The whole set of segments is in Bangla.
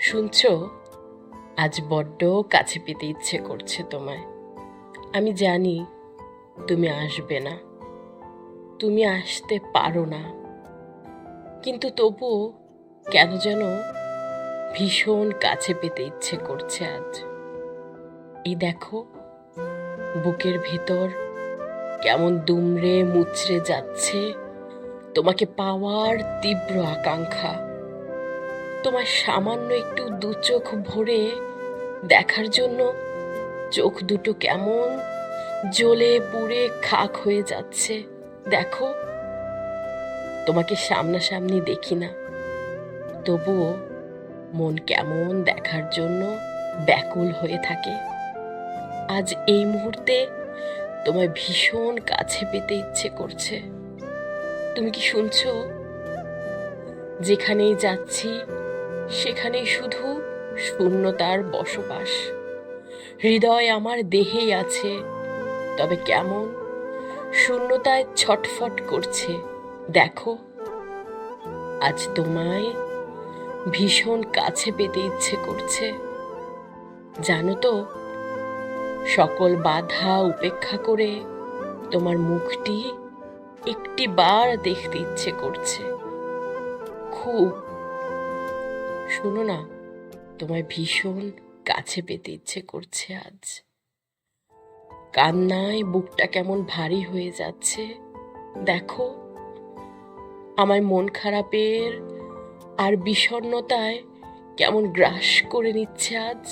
শুনছো? আজ বড্ড কাছে পেতে ইচ্ছে করছে তোমায়। আমি জানি তুমি আসবে না, তুমি আসতে পারো না, কিন্তু তবুও কেন যেন ভীষণ কাছে পেতে ইচ্ছে করছে আজ। এই দেখো, বুকের ভেতর কেমন দুমড়ে মুচড়ে যাচ্ছে তোমাকে পাওয়ার তীব্র আকাঙ্ক্ষা। তোমার সামান্য একটু দু চোখ ভরে দেখার জন্য চোখ দুটো কেমন জ্বলে পুড়ে খাক হয়ে যাচ্ছে। দেখো, তোমাকে সামনাসামনি দেখি না, তবুও মন কেমন দেখার জন্য ব্যাকুল হয়ে থাকে। আজ এই মুহূর্তে তোমায় ভীষণ কাছে পেতে ইচ্ছে করছে। তুমি কি শুনছো? যেখানেই যাচ্ছি সেখানেই শুধু শূন্যতার বসবাস। হৃদয় আমার দেহেই আছে, তবে কেমন শূন্যতায় ছটফট করছে। দেখো, আজ তোমায় ভীষণ কাছে পেতে ইচ্ছে করছে। জানো তো, সকল বাধা উপেক্ষা করে তোমার মুখটি একটি বার দেখতে ইচ্ছে করছে খুব। শোনো না, তোমায় ভীষণ কাছে পেতে ইচ্ছে করছে আজ। কান্নায় বুকটা কেমন ভারী হয়ে যাচ্ছে। দেখো, আমার মন খারাপের আর বিষণ্ণতায় কেমন গ্রাস করে নিচ্ছে আজ।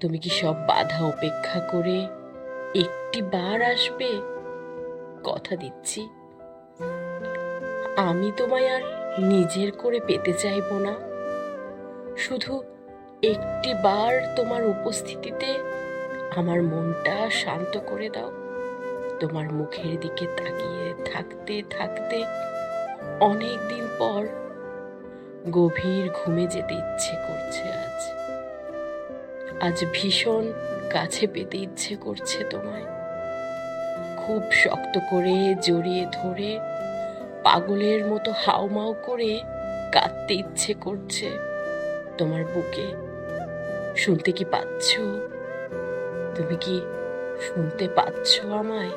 তুমি কি সব বাধা উপেক্ষা করে একটি বার আসবে? কথা দিচ্ছি, আমি তোমায় আর নিজের করে পেতে চাইবো না। শুধু একটি বার তোমার উপস্থিতিতে আমার মনটা শান্ত করে দাও। তোমার মুখের দিকে তাকিয়ে থাকতে থাকতে অনেক দিন পর গভীর ঘুমে যেতে ইচ্ছে করছে আজ। আজ ভীষণ কাছে পেতে ইচ্ছে করছে তোমায়। খুব শক্ত করে জড়িয়ে ধরে পাগলের মতো হাউমাউ করে কাঁদতে ইচ্ছে করছে তোমার বুকে। শুনতে কি পাচ্ছ? তুমি কি শুনতে পাচ্ছ আমায়?